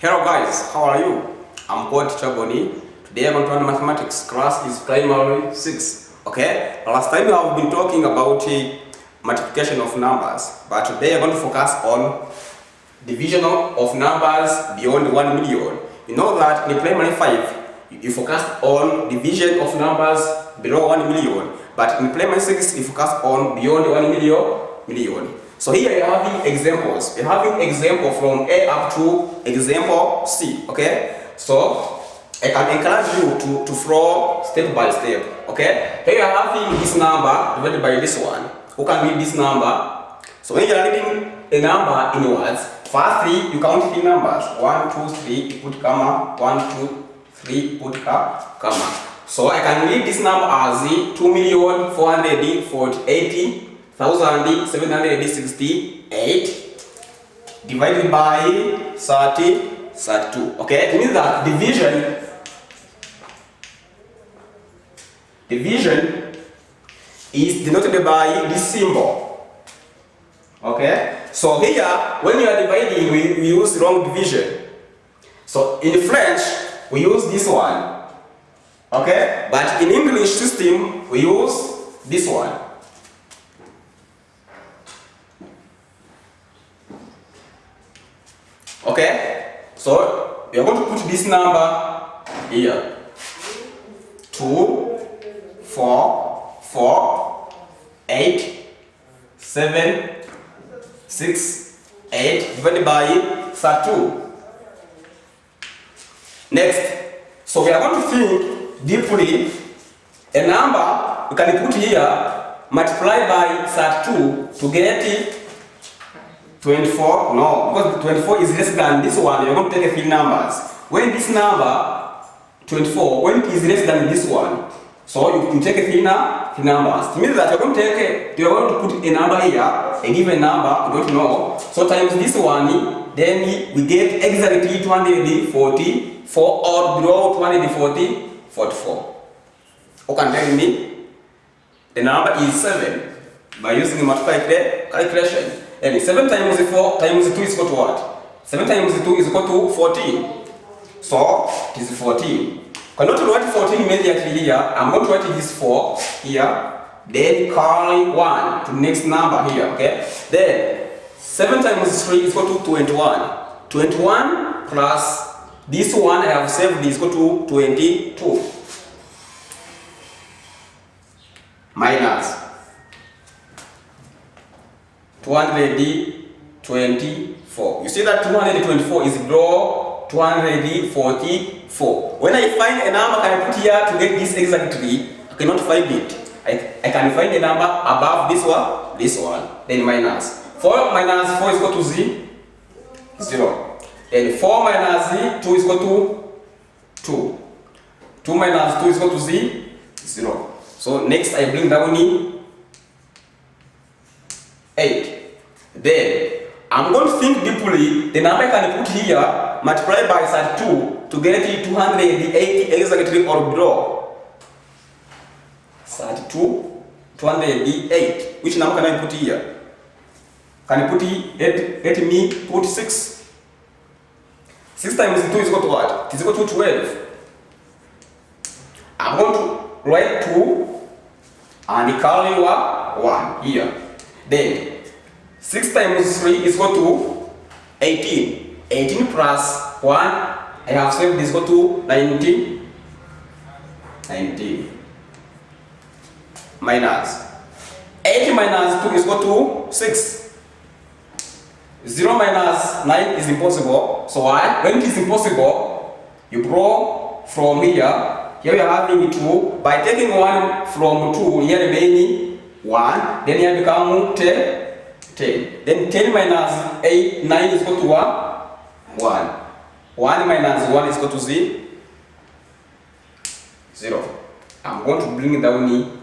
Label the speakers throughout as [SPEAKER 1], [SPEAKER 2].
[SPEAKER 1] Hello guys, how are you? I'm called Teacher Boni. Today I'm going to learn mathematics. Class is primary 6. Okay? Last time we have been talking about multiplication of numbers, but today I'm going to focus on division of numbers beyond 1 million. You know that in primary 5 you focus on division of numbers below 1 million, but in primary 6 you focus on beyond 1 million. So here you're having examples. You're having example from A up to example C. Okay? So I can encourage you to follow step by step. Okay? Here you're having this number divided by this one. Who can read this number? So when you're reading a number in words, firstly you count 3 numbers. 1, 2, 3, you put comma. 1, 2, 3, put comma. So I can read this number as 2,480,768 divided by 32. Okay, it means that division is denoted by this symbol. Okay, so here when you are dividing we use wrong division. So in French we use this one. Okay, but in English system we use this one. Okay, so we are going to put this number here. 2, 4, 4, 8, 7, 6, 8 divided by 32. Next, so we are going to think deeply. A number you can put here, multiply by 32 to get 24. No, because 24 is less than this one. You're going to take 3 numbers. When this number 24, when it is less than this one, so you take 3 numbers. It means that you're going to put a number here, a given number, you don't know. So times this one, then we get exactly 244 or below 244. Who can tell me? The number is 7 by using the multiplier calculation. And 7 times 4 times 2 is equal to what? 7 times 2 is equal to 14. So it is 14. Cannot write 14 immediately here. I'm going to write this 4 here. Then carry 1 to the next number here. Okay. Then 7 times 3 is equal to 21. 21 plus this one I have saved is equal to 22. Minus 224. You see that 224 is below 244. When I find a number can I put here to get this exactly, I cannot find it. I can find a number above this one, then minus. 4 minus 4 is equal to 0. And 4 minus 2 is equal to 2. 2 minus 2 is equal to 0. So next I bring down 8. Then I'm going to think deeply. The number I can put here, multiply by 32 to get 280 exactly or below. 32, 208. Which number can I put here? Can I put 8? Let me put 6. 6 times 2 is equal to what? It is equal to 12. I'm going to write 2 and carry 1 here. Then 6 times 3 is equal to 18. 18 plus 1, I have saved is equal to 19. 19. Minus 8 minus 2 is equal to 6. 0 minus 9 is impossible. So why? When it is impossible, you draw from here. Here we are having 2. By taking 1 from 2, here remaining 1. Then here become 10. Then 10 minus 8, 9 is equal to 1. 1 minus 1 is equal to 0. I'm going to bring down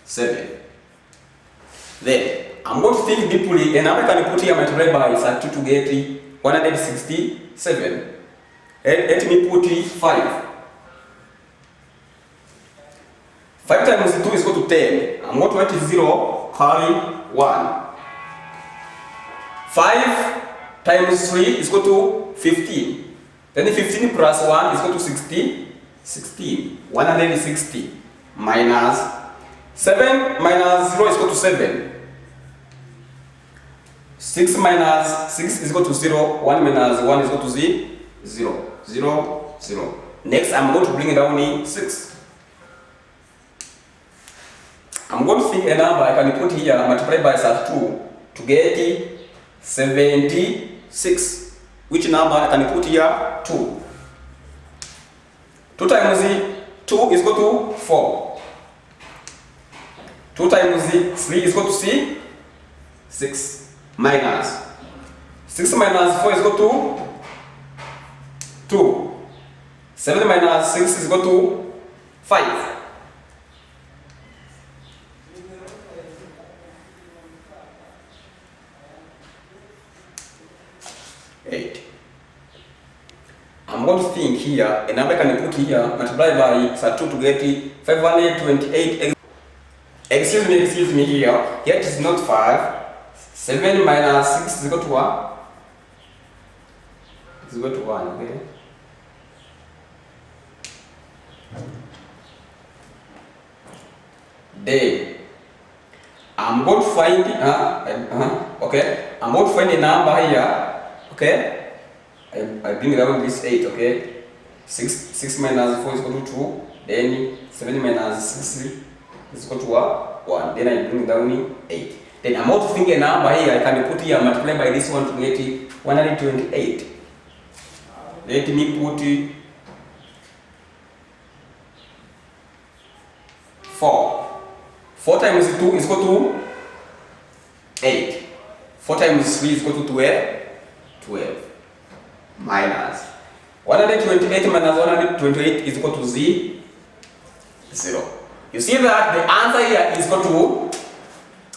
[SPEAKER 1] 7. Then I'm going to think deeply, and I can put here multiply by 32 to get 167. Let me put 5. 5 times 2 is equal to 10. I'm going to write 0, carry 1. 5 times 3 is equal to 15. Then 15 plus 1 is equal to 16. 160 minus 7 minus 0 is equal to 7. 6 minus 6 is equal to 0. 1 minus 1 is equal to 0. 0, 0. Next, I'm going to bring it down in 6. I'm going to think a number I can put here, multiply by 32 to get 76. Which number I can put here? 2. 2 times 2 is equal to 4. 2 times 3 is equal to 6. Minus 6 minus 4 is equal to 2. 7 minus 6 is equal to 5. I'm going to think here, a number I can put here, multiply by 32 to get 528. Excuse me here. Here it is not 5. 7 minus 6 is equal to 1. It's equal to 1, okay? Then I'm going to find okay. I'm going to find a number here, okay? I bring down this 8, okay? 6 minus 4 is equal to 2. Then 7 minus 6 is equal to 1. Then I bring down 8. Then I'm going to think a number here. I can put here, multiply by this one to get 128. Let me put 4. 4 times 2 is equal to 8. 4 times 3 is equal to 12. Minus 128 minus 128 is equal to 0. You see that the answer here is equal to,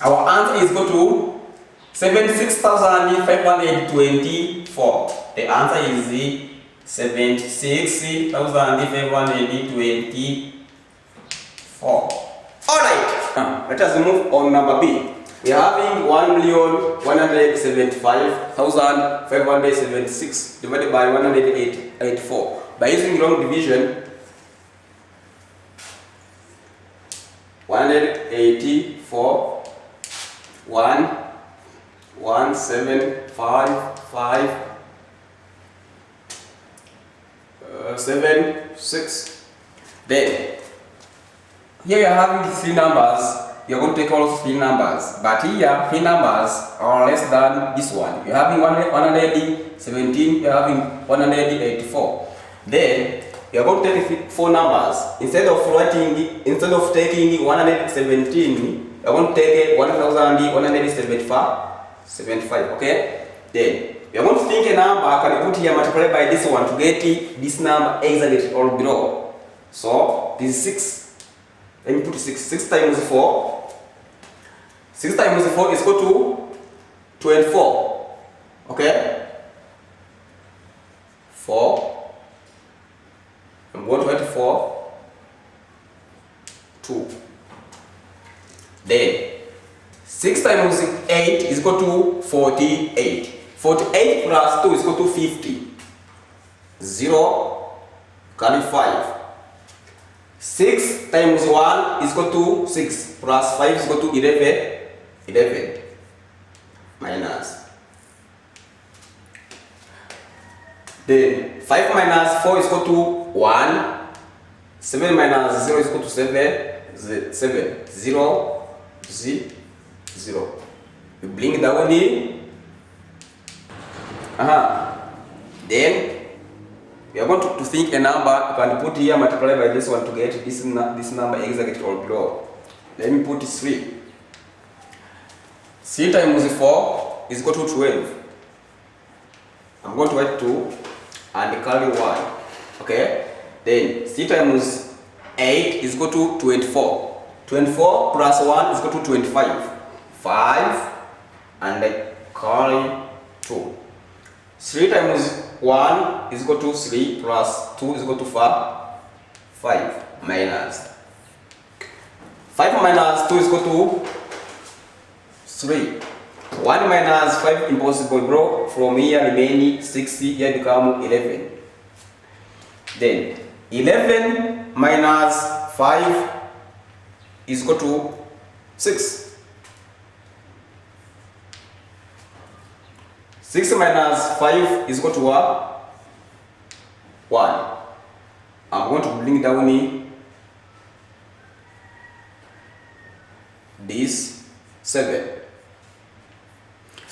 [SPEAKER 1] our answer is equal to 76,524. The answer is 76,524. Alright, let us move on number B. We are having 1,175,576 divided by 184. By using long division, 184, 1,175,576. 6. Then here you are having 3 numbers. You are going to take all 3 numbers, but here 3 numbers are less than this one. You are having 117. You are having 184. Then you are going to take 4 numbers. Instead of taking 117, you are going to take 1,175. Okay. Then we are going to think a number. Can you put here, multiply by this one to get this number exactly or below? So this is 6. Let me put 6. 6 times 4. 6 times 4 is equal to 24. Okay. 4. I'm going to write 4. 2. Then 6 times 8 is equal to 48. 48 plus 2 is equal to 50. 0, carry 5. 6 times 1 is equal to 6 plus 5 is equal to 11. Minus. Then 5 minus 4 is equal to 1. 7 minus 0 is equal to 7. 0. You bring down the then we are going to think a number. You can put here, multiply by this one to get this number exactly or below. Let me put 3. 3 times 4 is equal to 12. I'm going to write 2 and carry 1. Okay. Then 3 times 8 is equal to 24. 24 plus 1 is equal to 25. 5 and carry 2. 3 times 1 is equal to 3 plus 2 is equal to 5 minus 5 minus 2 is equal to 3. 1 minus 5 impossible, bro. From here remaining 60, here become 11. Then 11 minus 5 is equal to 6. 6 minus 5 is equal to what? 1. I'm going to bring down this 7.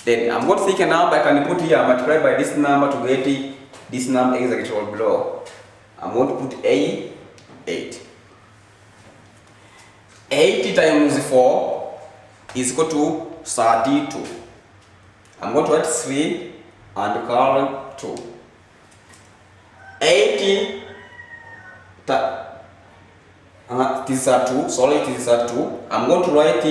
[SPEAKER 1] Then I'm going to take a number I can put here, multiply by this number to get this number exactly below. I'm going to put 8. 80 times 4 is equal to 32. I'm going to add 3 and call 2. 80 this is 2, sorry, this is 2. I'm going to write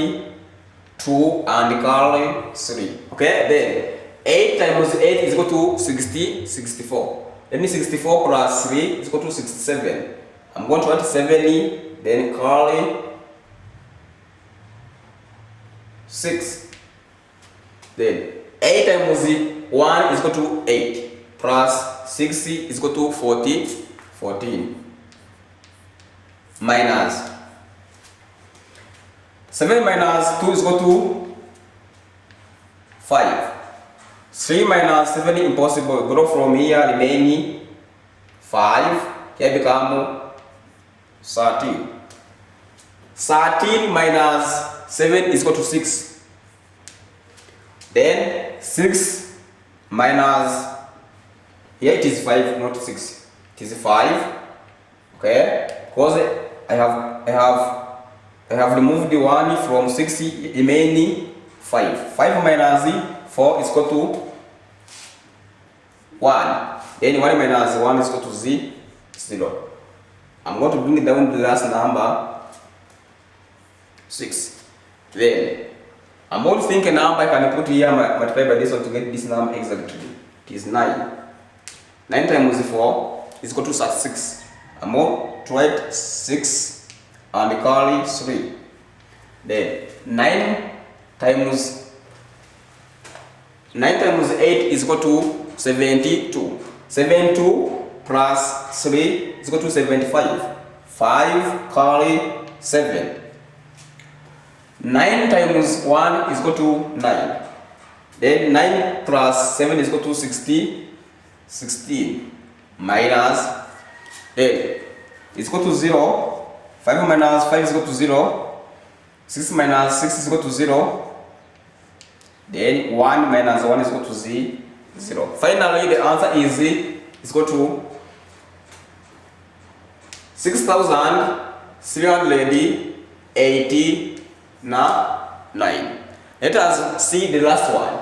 [SPEAKER 1] 2 and call 3. Okay, then 8 times 8 is equal to 64. Then 64 plus 3 is equal to 67. I'm going to write 70, then call 6. Then 8 times 1 is equal to 8 plus 60 is equal to 14. Minus 7 minus 2 is equal to 5. 3 minus 7 impossible. Go from here remaining 5. Here become 13. 13 minus 7 is equal to 6. Then 6 minus, here it is 5, not 6. It is 5. Okay, because I have removed the 1 from 60, remaining 5. 5 minus 4 is equal to 1. Then 1 minus 1 is equal to 0. I'm going to bring down the last number 6. Then I'm going to think a number I can put here, multiply by this one to get this number exactly. It is 9. 9 times 4 is equal to 36. I'm going to write 6 and call 3. Then 9 times 8 is equal to 72. 72 plus 3 is equal to 75. 5 call 7. 9 times 1 is equal to 9. Then 9 plus 7 is equal to 16. Minus, then is equal to 0. 5 minus 5 is equal to 0. 6 minus 6 is equal to 0. Then 1 minus 1 is equal to 0. Finally, the answer is equal to 6,389. Let us see the last one.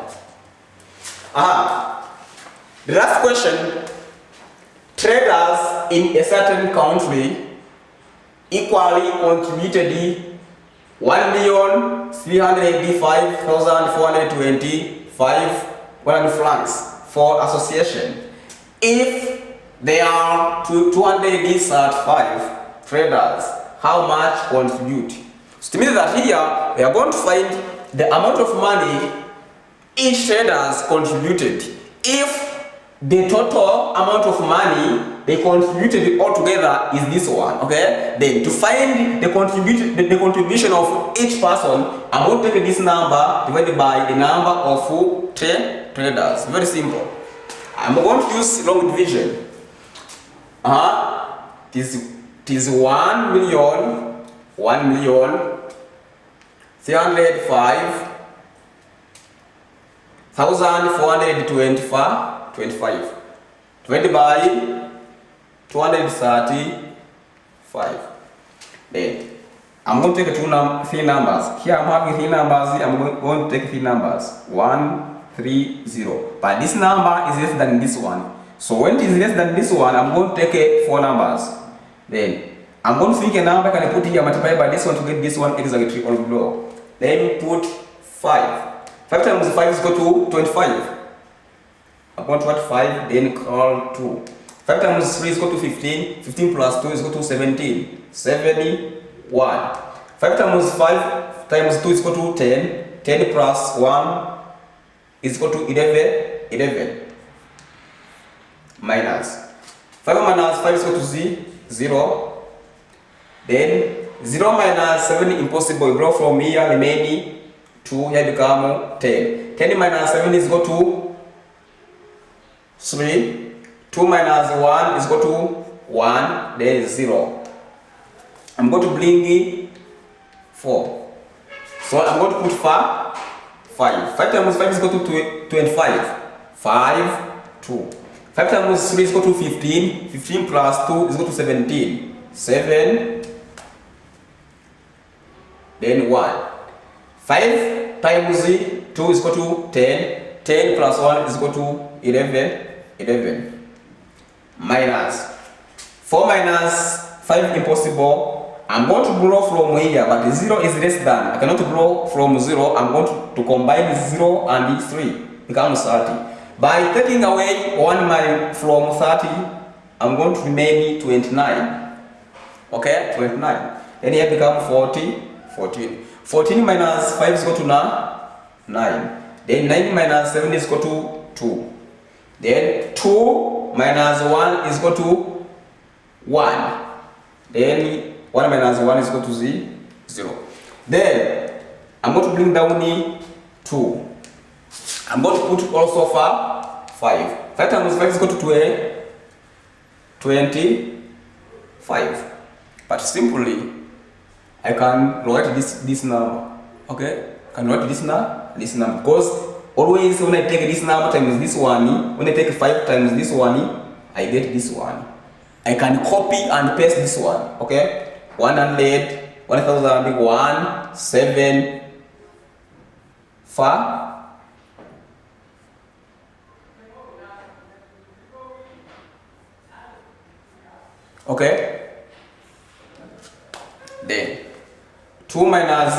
[SPEAKER 1] The last question. Traders in a certain country equally contributed 1,385,425 francs for association. If there are 235 traders, how much contribute? So it means that here we are going to find the amount of money each traders contributed. If the total amount of money they contributed altogether is this one, okay? Then to find the contribution of each person, I'm going to take this number divided by the number of traders. Very simple. I'm going to use long division. It is 1,305,425 divided by 235. Then I'm going to take three numbers. Here I'm having 3 numbers. I'm going to take 3 numbers. 1, 3, 0. But this number is less than this one. So when it is less than this one, I'm going to take 4 numbers. Then I'm going to think a number can I put here, multiply by this one to get this one exactly or below. Let me put 5. 5 times 5 is equal to 25. I'm going to add 5, then call 2. 5 times 3 is equal to 15. 15 plus 2 is equal to 17. 71. 5 times 5 times 2 is equal to 10. 10 plus 1 is equal to 11 minus 5 minus 5 is equal to 0. Then 0 minus 7 impossible. You draw from here remaining 2, here become 10. 10 minus 7 is equal to 3. 2 minus 1 is equal to 1. There is 0. I'm going to bring in 4. So I'm going to put 5. 5 times 5 is equal to 25. 5, 2. 5 times 3 is equal to 15. 15 plus 2 is equal to 17. 7. Then 1. 5 times 2 is equal to 10. 10 plus 1 is equal to 11. Minus 4 minus 5 impossible. I'm going to draw from here, but 0 is less than. I cannot draw from 0. I'm going to combine 0 and 3. Becomes 30. By taking away 1 from 30, I'm going to remain 29. Okay, 29. Then here become 14. 14 minus 5 is equal to 9. Then 9 minus 7 is equal to 2. Then 2 minus 1 is equal to 1. Then 1 minus 1 is equal to 0. Then I'm going to bring down 2. I'm going to put also 5. 5 times 5 is equal to 25. But simply, I can write this number. Okay? I can write this number because always when I take this number times this one, when I take 5 times this one, I get this one. I can copy and paste this one. Okay? 100, 1000, 1, 7, 5. Okay? Then 2 minus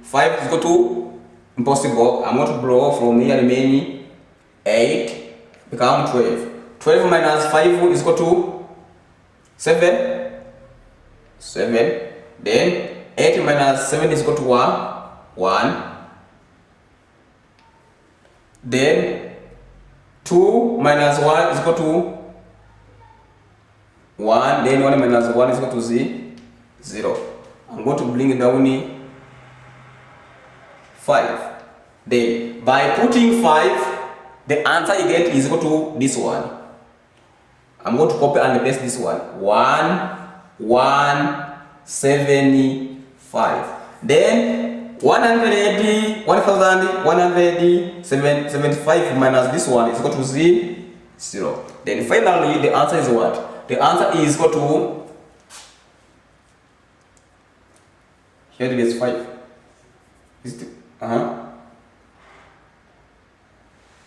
[SPEAKER 1] 5 is equal to impossible. I'm going to draw from here remaining 8 become 12. 12 minus 5 is equal to 7. Then 8 minus 7 is equal to 1. Then 2 minus 1 is equal to 1. Then 1 minus 1 is equal to 0. I'm going to bring down 5. Then by putting 5, the answer you get is equal to this one. I'm going to copy and paste this one. 1,175. Then 1,175 minus this one is equal to 0. Then finally the answer is what? The answer is equal to, here it is 5. Is it?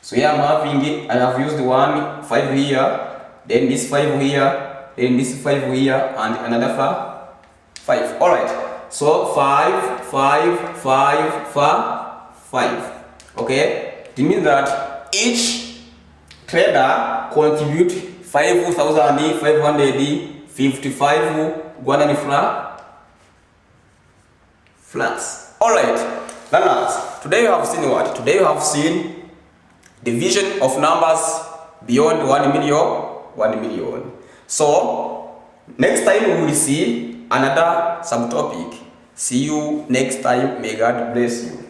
[SPEAKER 1] So here I'm having, I have used 5 here, then this 5 here, then this 5 here, and another 5. Alright, so 5, 5, 5, 5. Okay, it means that each trader contribute 5,555 Guanani francs. Alright, learners, today you have seen what? Today you have seen division of numbers beyond 1 million. So, next time we will see another subtopic. See you next time. May God bless you.